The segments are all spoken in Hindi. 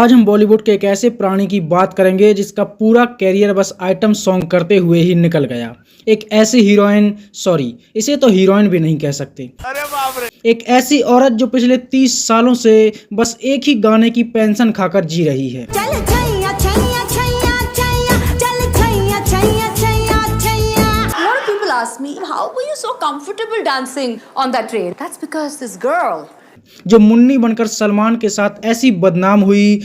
आज हम बॉलीवुड के एक ऐसे प्राणी की बात करेंगे जिसका पूरा कैरियर बस आइटम सॉन्ग करते हुए ही निकल गया। एक ऐसी हीरोइन, सॉरी इसे तो हीरोइन भी नहीं कह सकते, अरे बाप रे। एक ऐसी औरत जो पिछले 30 सालों से बस एक ही गाने की पेंशन खाकर जी रही है। Ask me, how were you so comfortable dancing on that train? That's because this girl, जो मुन्नी बनकर सलमान के साथ ऐसी बदनाम हुई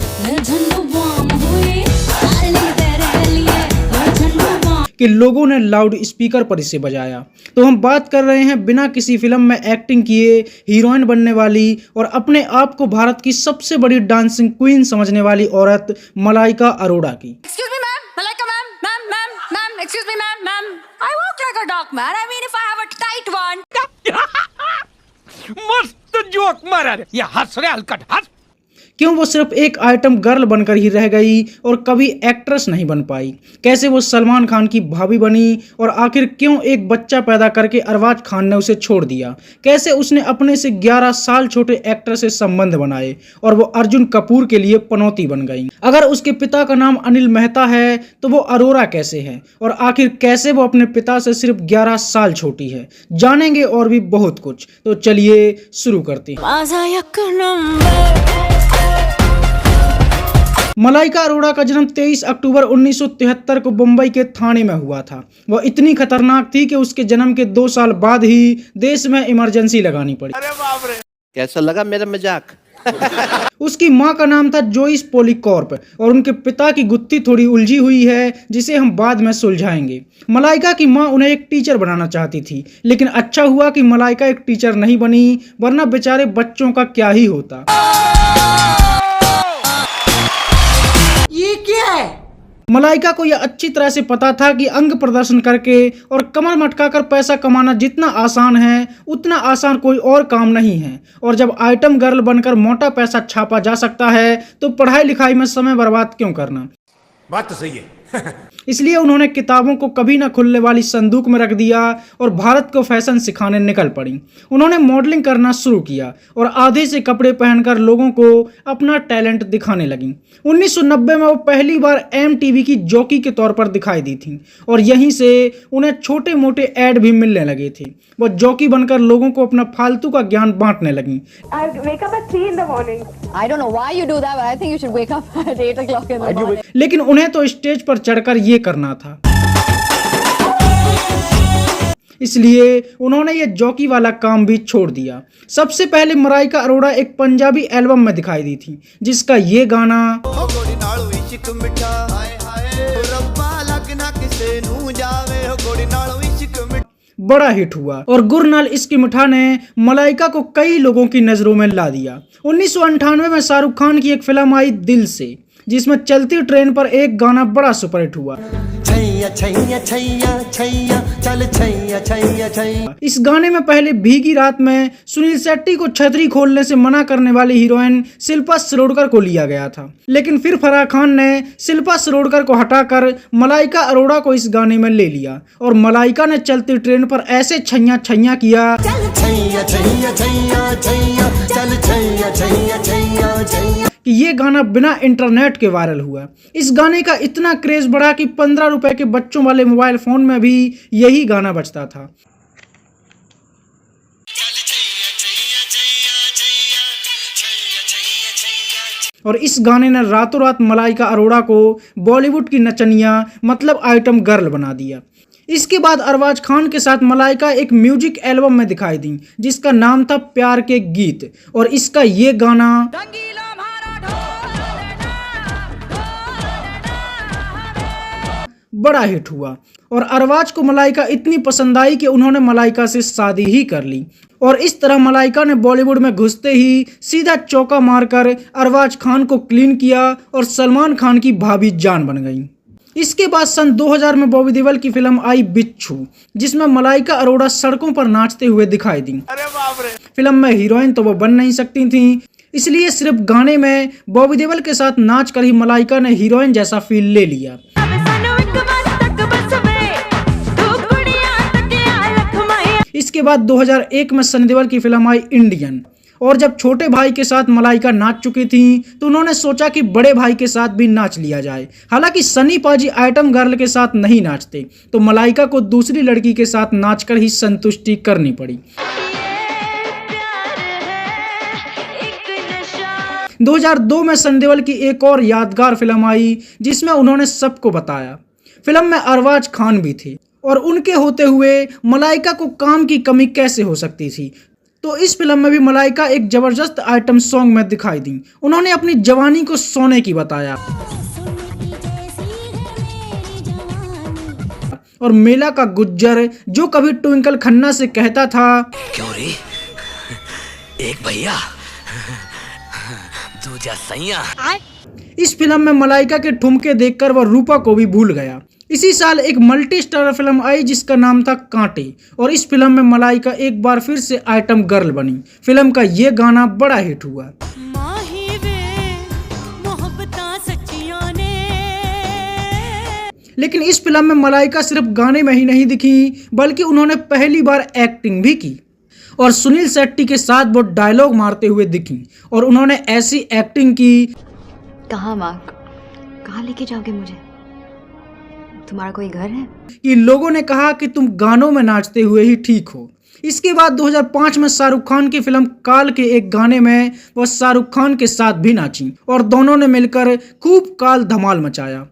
कि लोगों ने लाउड स्पीकर पर इसे बजाया। तो हम बात कर रहे हैं बिना किसी फिल्म में एक्टिंग किए हीरोइन बनने वाली और अपने आप को भारत की सबसे बड़ी डांसिंग क्वीन समझने वाली औरत मलाइका अरोड़ा की। excuse me ma'am, Malaika ma'am, excuse me ma'am, I walk like a dog man, I mean if I have a tight one. मस्त जोक मारा रे। ये हंस रे हलकट हंस। क्यों वो सिर्फ एक आइटम गर्ल बनकर ही रह गई और कभी एक्ट्रेस नहीं बन पाई? कैसे वो सलमान खान की भाभी बनी और आखिर क्यों एक बच्चा पैदा करके अरबाज खान ने उसे छोड़ दिया? कैसे उसने अपने से 11 साल छोटे एक्टर से संबंध बनाए और वो अर्जुन कपूर के लिए पनौती बन गई? अगर उसके पिता का नाम अनिल मेहता है तो वो अरोड़ा कैसे है? और आखिर कैसे वो अपने पिता से सिर्फ 11 साल छोटी है? जानेंगे और भी बहुत कुछ। तो चलिए शुरू करते हैं। मलाइका अरोड़ा का जन्म 23 अक्टूबर 1973 को मुंबई के थाने में हुआ था। वह इतनी खतरनाक थी कि उसके जन्म के 2 साल बाद ही देश में इमरजेंसी लगानी पड़ी। अरे बाप रे। कैसा लगा मेरा मजाक? उसकी मां का नाम था जोइस पॉलीकॉर्प और उनके पिता की गुत्थी थोड़ी उलझी हुई है जिसे हम बाद में सुलझाएंगे। मलाइका की मां उन्हें एक टीचर बनाना चाहती थी, लेकिन अच्छा हुआ कि मलाइका एक टीचर नहीं बनी, वरना बेचारे बच्चों का क्या ही होता। ये क्या है? मलाइका को यह अच्छी तरह से पता था कि अंग प्रदर्शन करके और कमर मटकाकर पैसा कमाना जितना आसान है उतना आसान कोई और काम नहीं है। और जब आइटम गर्ल बनकर मोटा पैसा छापा जा सकता है तो पढ़ाई लिखाई में समय बर्बाद क्यों करना? बात तो सही है। इसलिए उन्होंने किताबों को कभी न खुलने वाली संदूक में रख दिया और भारत को फैशन सिखाने निकल पड़ी। उन्होंने मॉडलिंग करना शुरू किया और आधे से कपड़े पहनकर लोगों को अपना टैलेंट दिखाने लगी। 1990 में वो पहली बार MTV की जॉकी के तौर पर दिखाई दी थी और यहीं से उन्हें छोटे मोटे ऐड भी मिलने लगे थे। वो जॉकी बनकर लोगों को अपना फालतू का ज्ञान बांटने लगी। I wake up at 3 in the morning. I don't know why you do that, but I think you should wake up at 8 o'clock in the morning. लेकिन उन्हें तो स्टेज पर चढ़कर ये करना था, इसलिए उन्होंने ये जॉकी वाला काम भी छोड़ दिया। सबसे पहले मलाइका अरोड़ा एक पंजाबी एल्बम में दिखाई दी थी जिसका ये गाना बड़ा हिट हुआ और गुरनाल इश्क मिठा ने मलाइका को कई लोगों की नजरों में ला दिया। 1998 में शाहरुख खान की एक फिल्म आई दिल से, जिसमें चलती ट्रेन पर एक गाना बड़ा सुपरहिट हुआ। छैया छैया छैया छैया चल छैया छैया छैया। इस गाने में पहले भीगी रात में सुनील शेट्टी को छतरी खोलने से मना करने वाली हीरोइन शिल्पा शिरोडकर को लिया गया था, लेकिन फिर फराह खान ने शिल्पा शिरोडकर को हटाकर मलाइका अरोड़ा को इस गाने में ले लिया और मलाइका ने चलती ट्रेन पर ऐसे छैया छैया किया कि ये गाना बिना इंटरनेट के वायरल हुआ। इस गाने का इतना क्रेज बढ़ा कि 15 रुपए के बच्चों वाले मोबाइल फोन में भी यही गाना बजता था। और इस गाने ने रातों रात मलाइका अरोड़ा को बॉलीवुड की नचनिया मतलब आइटम गर्ल बना दिया। इसके बाद अरबाज खान के साथ मलाइका एक म्यूजिक एल्बम में दिखाई दी जिसका नाम था प्यार के गीत और इसका ये गाना बड़ा हिट हुआ और अरबाज को मलाइका इतनी पसंद आई कि उन्होंने मलाइका से शादी ही कर ली। और इस तरह मलाइका ने बॉलीवुड में घुसते ही सीधा चौका मारकर अरबाज खान को क्लीन किया और सलमान खान की भाभी जान बन गई। इसके बाद सन 2000 में बॉबी देओल की फिल्म आई बिच्छू, जिसमें मलाइका अरोड़ा सड़कों पर नाचते हुए दिखाई दी। अरे बाप रे। फिल्म में हीरोइन तो वो बन नहीं सकती थी, इसलिए सिर्फ गाने में बॉबी देओल के साथ नाच कर ही मलाइका ने हीरोइन जैसा फील ले लिया। इसके बाद 2001 में सनी देओल की फिल्म आई इंडियन और जब छोटे भाई के साथ मलाइका नाच चुकी थी तो उन्होंने सोचा कि बड़े भाई के साथ भी नाच लिया जाए। हालांकि सनी पाजी आइटम गर्ल के साथ नहीं नाचते तो मलाइका को दूसरी लड़की के साथ नाचकर ही संतुष्टि करनी पड़ी। 2002 में सनी देओल की एक और यादगार फिल्म आई जिसमें उन्होंने सबको बताया। फिल्म में अरबाज खान भी थे और उनके होते हुए मलाइका को काम की कमी कैसे हो सकती थी। तो इस फिल्म में भी मलाइका एक जबरदस्त आइटम सॉन्ग में दिखाई दी। उन्होंने अपनी जवानी को सोने की बताया और मेला का गुज्जर जो कभी ट्विंकल खन्ना से कहता था, क्यों रे एक भैया दूजा सैया। इस फिल्म में मलाइका के ठुमके देखकर वह रूपा को भी भूल गया। इसी साल एक मल्टी स्टारर फिल्म आई जिसका नाम था कांटे और इस फिल्म में मलाइका एक बार फिर से आइटम गर्ल बनी। फिल्म का ये गाना बड़ा हिट हुआ। लेकिन इस फिल्म में मलाइका सिर्फ गाने में ही नहीं दिखी बल्कि उन्होंने पहली बार एक्टिंग भी की और सुनील शेट्टी के साथ वो डायलॉग मारते हुए दिखी और उन्होंने ऐसी एक्टिंग की। कहाँ माँ, कहाँ लेके जाओगे मुझे? तुम्हारा कोई घर है? कि लोगों ने कहा कि तुम गानों में नाचते हुए ही ठीक हो। इसके बाद 2005 में शाहरुख खान की फिल्म काल के एक गाने में वह शाहरुख खान के साथ भी नाची और दोनों ने मिलकर खूब काल धमाल मचाया।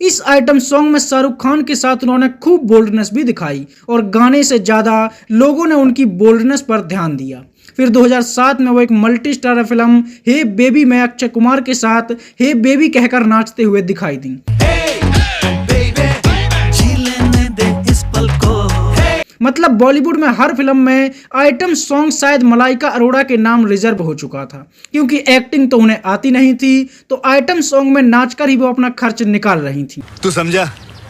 इस आइटम सॉन्ग में शाहरुख खान के साथ उन्होंने खूब बोल्डनेस भी दिखाई और गाने से ज्यादा लोगों ने उनकी बोल्डनेस पर ध्यान दिया। फिर 2007 में वो एक मल्टी स्टारर फिल्म हे बेबी में अक्षय कुमार के साथ हे बेबी कहकर नाचते हुए दिखाई दी। मतलब बॉलीवुड में हर फिल्म में आइटम सॉन्ग शायद मलाइका अरोड़ा के नाम रिजर्व हो चुका था क्योंकि एक्टिंग तो उन्हें आती नहीं थी तो आइटम सॉन्ग में नाचकर ही वो अपना खर्च निकाल रही थी। तू समझा?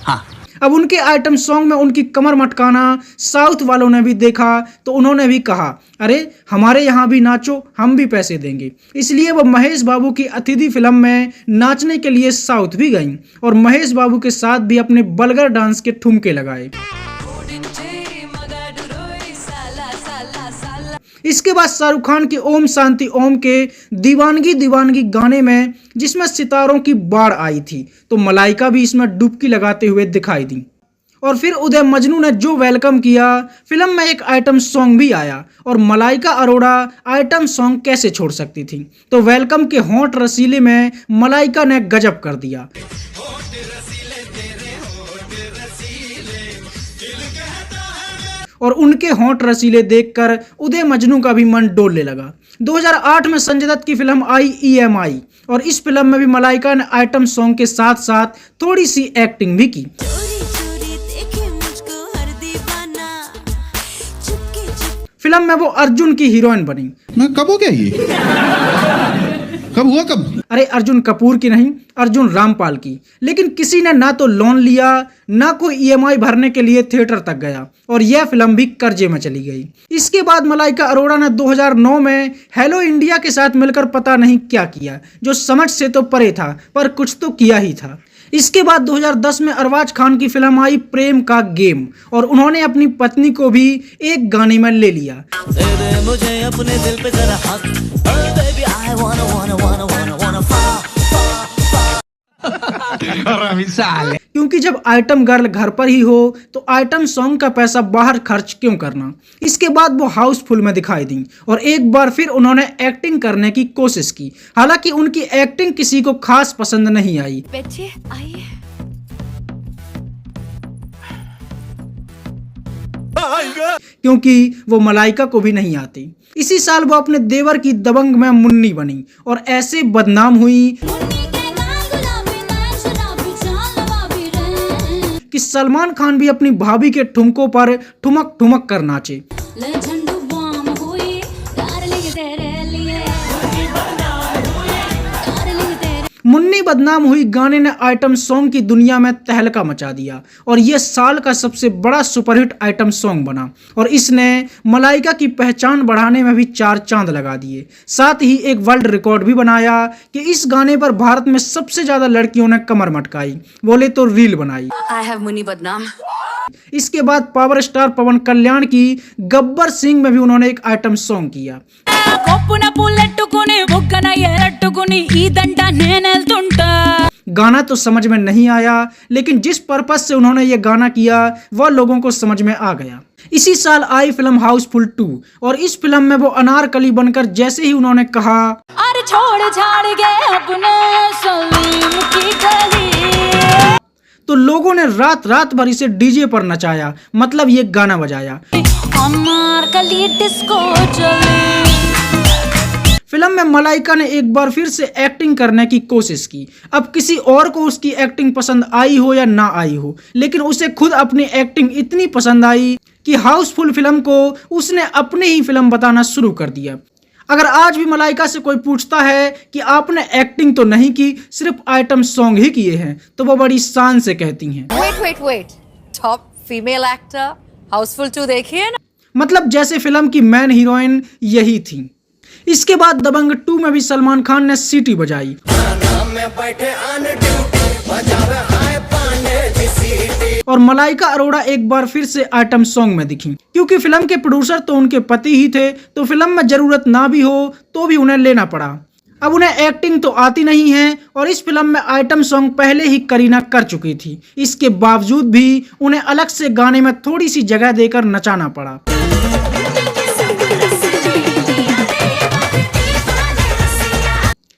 हाँ। अब उनके आइटम सॉन्ग में उनकी कमर मटकाना साउथ वालों ने भी देखा तो उन्होंने भी कहा, अरे हमारे यहाँ भी नाचो, हम भी पैसे देंगे। इसलिए वो महेश बाबू की अतिथि फिल्म में नाचने के लिए साउथ भी गईं और महेश बाबू के साथ भी अपने बलगर डांस के ठुमके लगाए। इसके बाद शाहरुख खान की ओम शांति ओम के दीवानगी दीवानगी गाने में जिसमें सितारों की बाढ़ आई थी तो मलाइका भी इसमें डुबकी लगाते हुए दिखाई दी। और फिर उदय मजनू ने जो वेलकम किया, फिल्म में एक आइटम सॉन्ग भी आया और मलाइका अरोड़ा आइटम सॉन्ग कैसे छोड़ सकती थी। तो वेलकम के होंठ रसीले में मलाइका ने गजब कर दिया। और उनके होंठ रसीले देखकर उदय मजनू का भी मन डोलने लगा। 2008 में संजय दत्त की फिल्म आई EMI और इस फिल्म में भी मलाइका ने आइटम सॉन्ग के साथ साथ थोड़ी सी एक्टिंग भी की। फिल्म में वो अर्जुन की हीरोइन बनी। मैं कब हो गया ये? कब हुआ कब? अरे अर्जुन कपूर की नहीं, अर्जुन रामपाल की। लेकिन किसी ने ना तो लोन लिया ना कोई EMI भरने के लिए थिएटर तक गया और यह फिल्म भी कर्जे में चली गई। इसके बाद मलाइका अरोड़ा ने 2009 में हेलो इंडिया के साथ मिलकर पता नहीं क्या किया जो समझ से तो परे था पर कुछ तो किया ही था। इसके बाद 2010 में अरबाज खान की फिल्म आई प्रेम का गेम और उन्होंने अपनी पत्नी को भी एक गाने में ले लिया। मुझे अपने दिल पे जरा हक, baby I wanna क्योंकि जब आइटम गर्ल घर पर ही हो तो आइटम सॉन्ग का पैसा बाहर खर्च क्यों करना। इसके बाद वो हाउसफुल में दिखाई दी और एक बार फिर उन्होंने एक्टिंग करने की कोशिश की। हालांकि उनकी एक्टिंग किसी को खास पसंद नहीं आई। बच्चे आइए। क्योंकि वो मलाइका को भी नहीं आती। इसी साल वो अपने देवर की दबंग में मुन्नी बनी और ऐसे बदनाम हुई कि सलमान खान भी अपनी भाभी के ठुमकों पर ठुमक ठुमक कर नाचे। मुन्नी बदनाम हुई गाने ने आइटम सॉन्ग की दुनिया में तहलका मचा दिया और यह साल का सबसे बड़ा सुपरहिट आइटम सॉन्ग बना और इसने मलाइका की पहचान बढ़ाने में भी 4 चांद लगा दिए। साथ ही एक वर्ल्ड रिकॉर्ड भी बनाया कि इस गाने पर भारत में सबसे ज्यादा लड़कियों ने कमर मटकाई, बोले तो रील बनाई। I have Muni Badnaam. इसके बाद पावर स्टार पवन कल्याण की गब्बर सिंह में भी उन्होंने एक आइटम सॉन्ग किया। गाना तो समझ में नहीं आया, लेकिन जिस पर्पस से उन्होंने ये गाना किया वह लोगों को समझ में आ गया। इसी साल आई फिल्म हाउसफुल 2 और इस फिल्म में वो अनारकली बनकर जैसे ही उन्होंने कहा अरे छोड़ छाड़ गए अपने सलीम की गली, तो लोगों ने रात रात भर इसे डीजे पर नचाया, मतलब ये गाना बजाया। अनारकली डिस्को चली। फिल्म में मलाइका ने एक बार फिर से एक्टिंग करने की कोशिश की। अब किसी और को उसकी एक्टिंग पसंद आई हो या ना आई हो, लेकिन उसे खुद अपनी एक्टिंग इतनी पसंद आई कि हाउसफुल फिल्म को उसने अपनी ही फिल्म बताना शुरू कर दिया। अगर आज भी मलाइका से कोई पूछता है कि आपने एक्टिंग तो नहीं की, सिर्फ आइटम सॉन्ग ही किए हैं, तो वो बड़ी शान से कहती हैं, wait top female actor Housefull 2 देखिए ना। मतलब जैसे फिल्म की मेन हीरोइन यही थी। इसके बाद दबंग 2 में भी सलमान खान ने सीटी बजाई और मलाइका अरोड़ा एक बार फिर से आइटम सॉन्ग में दिखी। क्योंकि फिल्म के प्रोड्यूसर तो उनके पति ही थे, तो फिल्म में जरूरत ना भी हो तो भी उन्हें लेना पड़ा। अब उन्हें एक्टिंग तो आती नहीं है और इस फिल्म में आइटम सॉन्ग पहले ही करीना कर चुकी थी। इसके बावजूद भी उन्हें अलग से गाने में थोड़ी सी जगह देकर नचाना पड़ा।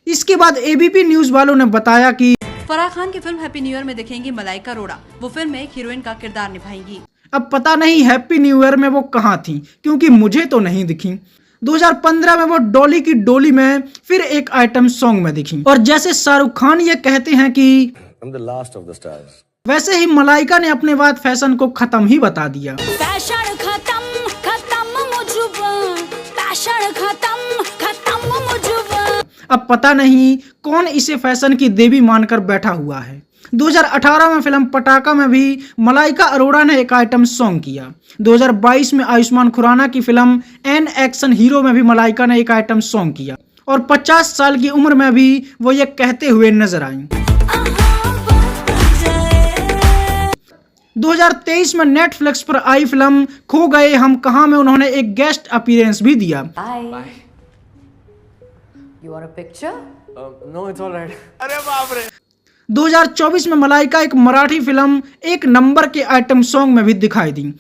इसके बाद एबीपी न्यूज वालों ने बताया कि फराह खान की फिल्म हैप्पी न्यू ईयर में दिखेंगी मलाइका अरोड़ा। वो फिल्म में एक हीरोइन का किरदार निभाएंगी। अब पता नहीं हैप्पी न्यू ईयर में वो कहाँ थी, क्योंकि मुझे तो नहीं दिखी। 2015 में वो डॉली की डोली में फिर एक आइटम सॉन्ग में दिखी और जैसे शाहरुख खान ये कहते हैं कि I'm the last of the stars, वैसे ही मलाइका ने अपने बाद फैशन को खत्म ही बता दिया। फैशन खत्म मुझुबा, फैशन खत्म मुझुबा। अब पता नहीं कौन इसे फैशन की देवी मानकर बैठा हुआ है। 2018 में फिल्म पटाखा में भी मलाइका अरोड़ा ने एक आइटम सॉन्ग किया। 2022 में आयुष्मान खुराना की फिल्म एन एक्शन हीरो में भी मलाइका ने एक आइटम सॉन्ग किया और 50 साल की उम्र में भी वो ये कहते हुए नजर आई। 2023 में नेटफ्लिक्स पर आई फिल्म खो गए हम कहां में उन्होंने एक गेस्ट अपीयरेंस भी दिया। You want a picture? No, it's all right. अरे बाप रे। 2024 में मलाइका एक मराठी फिल्म एक नंबर के आइटम सॉन्ग में भी दिखाई दी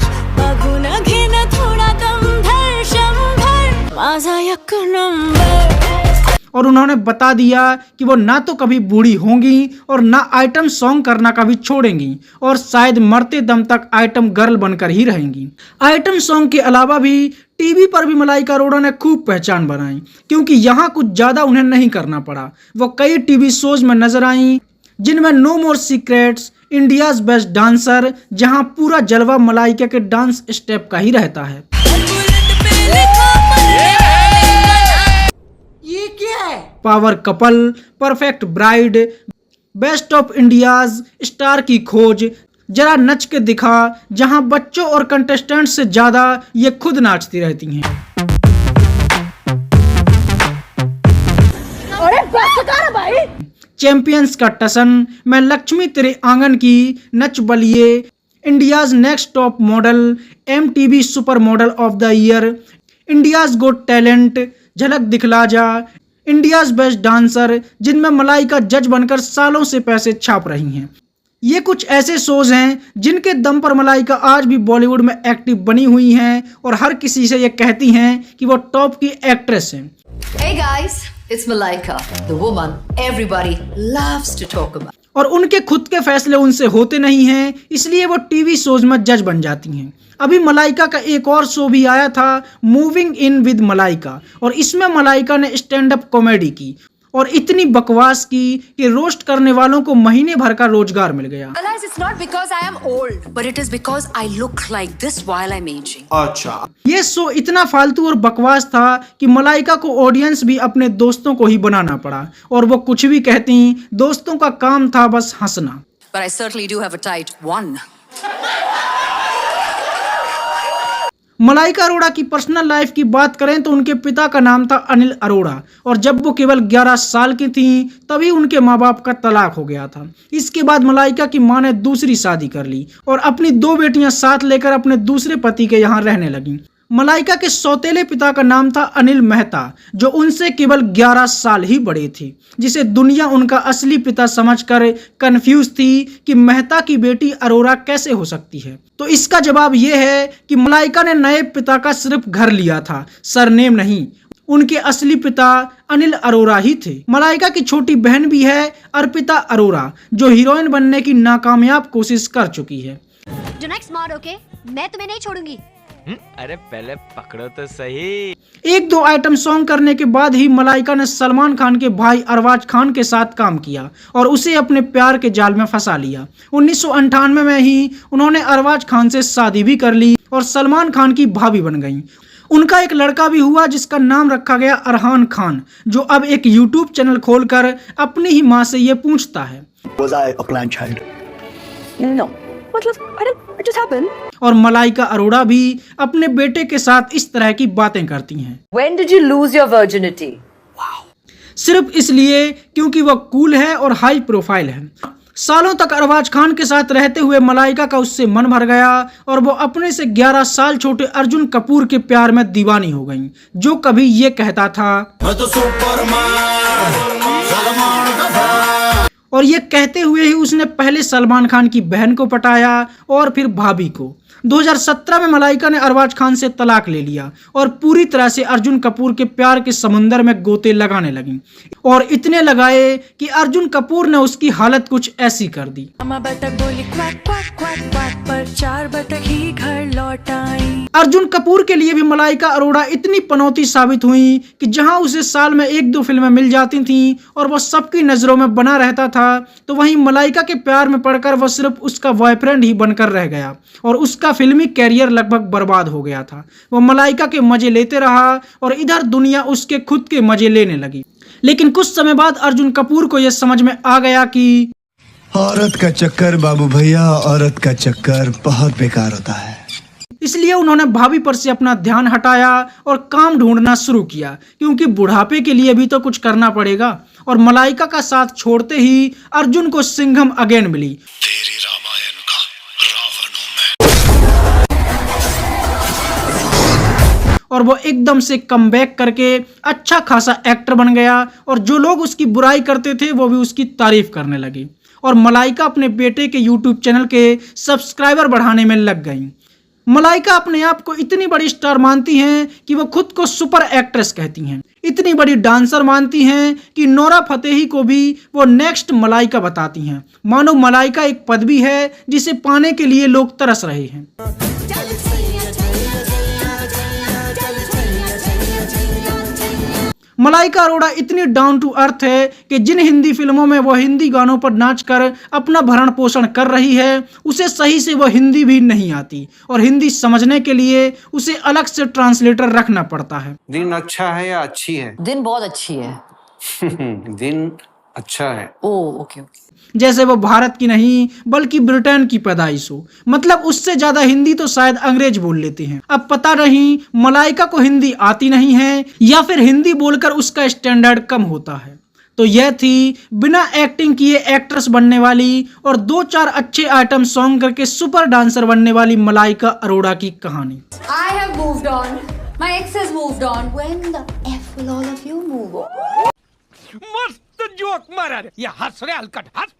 और उन्होंने बता दिया कि वो ना तो कभी बूढ़ी होंगी और ना आइटम सॉन्ग करना कभी छोड़ेंगी और शायद मरते दम तक आइटम गर्ल बनकर ही रहेंगी। आइटम सॉन्ग के अलावा भी टीवी पर भी मलाइका अरोड़ा ने खूब पहचान बनाई, क्योंकि यहाँ कुछ ज्यादा उन्हें नहीं करना पड़ा। वो कई टीवी शोज में नजर आई, जिनमें नो मोर सीक्रेट्स, इंडियाज बेस्ट डांसर, जहां पूरा जलवा मलाइका के डांस स्टेप का ही रहता है। ये क्या है? Power couple, perfect bride, best of India's, star की खोज, जरा नच के दिखा, जहां बच्चों और कंटेस्टेंट से ज्यादा ये खुद नाचती रहती हैं। अरे बस कर भाई। चैंपियंस का टसन, मैं लक्ष्मी तेरे आंगन की, Nach Baliye, India's next top model, MTV super model of the year, India's got talent, Jhalak Dikhhla जा, इंडियाज बेस्ट डांसर, जिनमें मलाइका जज बनकर सालों से पैसे छाप रही हैं। ये कुछ ऐसे शोज हैं जिनके दम पर मलाइका आज भी बॉलीवुड में एक्टिव बनी हुई हैं और हर किसी से ये कहती हैं कि वो टॉप की एक्ट्रेस हैं। Hey guys, it's Malaika, the woman everybody loves to talk about. और उनके खुद के फैसले उनसे होते नहीं हैं, इसलिए वो टीवी शोज में जज बन जाती हैं। अभी मलाइका का एक और शो भी आया था, मूविंग इन विद मलाइका, और इसमें मलाइका ने स्टैंड अप कॉमेडी की और इतनी बकवास की कि रोस्ट करने वालों को महीने भर का रोजगार मिल गया। Realize it's not because I am old, but it is because I look like this while I'm aging. अच्छा, ये शो इतना फालतू और बकवास था कि मलाइका को ऑडियंस भी अपने दोस्तों को ही बनाना पड़ा और वो कुछ भी कहती, दोस्तों का काम था बस हंसना। But I certainly do have a tight one. Malaika Arora की पर्सनल लाइफ की बात करें तो उनके पिता का नाम था अनिल अरोड़ा और जब वो केवल 11 साल की थी तभी उनके माँ बाप का तलाक हो गया था। इसके बाद मलाइका की मां ने दूसरी शादी कर ली और अपनी 2 बेटियां साथ लेकर अपने दूसरे पति के यहाँ रहने लगी। मलाइका के सौतेले पिता का नाम था अनिल मेहता जो उनसे केवल 11 साल ही बड़े थे, जिसे दुनिया उनका असली पिता समझकर कंफ्यूज थी कि मेहता की बेटी अरोड़ा कैसे हो सकती है। तो इसका जवाब यह है कि मलाइका ने नए पिता का सिर्फ घर लिया था, सरनेम नहीं। उनके असली पिता अनिल अरोड़ा ही थे। मलाइका की छोटी बहन भी है अर्पिता अरोड़ा जो हीरोइन बनने की नाकामयाब कोशिश कर चुकी है। जो नेक्स्ट मार ओके, मैं तुम्हें नहीं छोड़ूंगी। अरे पहले पकड़ो तो सही। 1-2 आइटम सॉन्ग करने के बाद ही मलाइका ने सलमान खान के भाई अरबाज खान के साथ काम किया और उसे अपने प्यार के जाल में फंसा लिया। 1998 में ही उन्होंने अरबाज खान से शादी भी कर ली और सलमान खान की भाभी बन गईं। उनका एक लड़का भी हुआ जिसका नाम रखा गया अरहान खान, जो अब एक यूट्यूब चैनल खोलकर अपनी ही माँ से ये पूछता है और मलाइका अरोड़ा भी अपने बेटे के साथ इस तरह की बातें करती हैं। When did you lose your virginity? सिर्फ इसलिए क्योंकि वह कूल है और हाई प्रोफाइल है। सालों तक अरबाज खान के साथ रहते हुए मलाइका का उससे मन भर गया और वो अपने से 11 साल छोटे अर्जुन कपूर के प्यार में दीवानी हो गई, जो कभी ये कहता था और ये कहते हुए ही उसने पहले सलमान खान की बहन को पटाया और फिर भाभी को। 2017 में मलाइका ने अरबाज खान से तलाक ले लिया और पूरी तरह से अर्जुन कपूर के प्यार के समुंदर में गोते लगाने लगी और इतने लगाए कि अर्जुन कपूर ने उसकी हालत कुछ ऐसी कर दी। अर्जुन कपूर के लिए भी मलाइका अरोड़ा इतनी पनौती साबित हुई कि जहां उसे साल में 1-2 फिल्में मिल जाती थीं और वह सबकी नजरों में बना रहता था, तो वहीं मलाइका के प्यार में पड़कर वह सिर्फ उसका बॉयफ्रेंड ही बनकर रह गया और उसका फिल्मी कैरियर लगभग बर्बाद हो गया था। वह मलाइका के मजे लेते रहा और इधर दुनिया उसके खुद के मजे लेने लगी। लेकिन कुछ समय बाद अर्जुन कपूर को यह समझ में आ गया कि औरत का चक्कर बाबू भैया, औरत का चक्कर बहुत बेकार होता है। इसलिए उन्होंने भाभी पर से अपना ध्यान हटाया और काम ढूंढना शुरू किया, क्योंकि बुढ़ापे के लिए भी तो कुछ करना पड़ेगा। और मलाइका का साथ छोड़ते ही अर्जुन को सिंघम अगेन मिली। तेरी रामायण का रावण हूं मैं। और वो एकदम से कमबैक करके अच्छा खासा एक्टर बन गया और जो लोग उसकी बुराई करते थे वो भी उसकी तारीफ करने लगे। और मलाइका अपने बेटे के यूट्यूब चैनल के सब्सक्राइबर बढ़ाने में लग गई। मलाइका अपने आप को इतनी बड़ी स्टार मानती हैं कि वो खुद को सुपर एक्ट्रेस कहती हैं। इतनी बड़ी डांसर मानती हैं कि नोरा फतेही को भी वो नेक्स्ट मलाइका बताती हैं। मानो मलाइका एक पदवी है जिसे पाने के लिए लोग तरस रहे हैं। मलाइका अरोड़ा इतनी डाउन टू अर्थ है कि जिन हिंदी फिल्मों में वो हिंदी गानों पर नाचकर अपना भरण पोषण कर रही है, उसे सही से वो हिंदी भी नहीं आती और हिंदी समझने के लिए उसे अलग से ट्रांसलेटर रखना पड़ता है। दिन अच्छा है या अच्छी है? दिन बहुत अच्छी है। दिन अच्छा है। Oh okay okay. जैसे वो भारत की नहीं बल्कि ब्रिटेन की पैदाइश हो, मतलब उससे ज्यादा हिंदी तो शायद अंग्रेज बोल लेते हैं। अब पता नहीं मलाइका को हिंदी आती नहीं है या फिर हिंदी बोलकर उसका स्टैंडर्ड कम होता है। तो यह थी बिना एक्टिंग किए एक्ट्रेस बनने वाली और 2-4 अच्छे आइटम सॉन्ग करके सुपर डांसर बनने वाली मलाइका अरोड़ा की कहानी। I have moved on. My ex has moved on. When the F will all of you move on? मस्त जोक मारा रे, ये हंस रे हलकट हंस।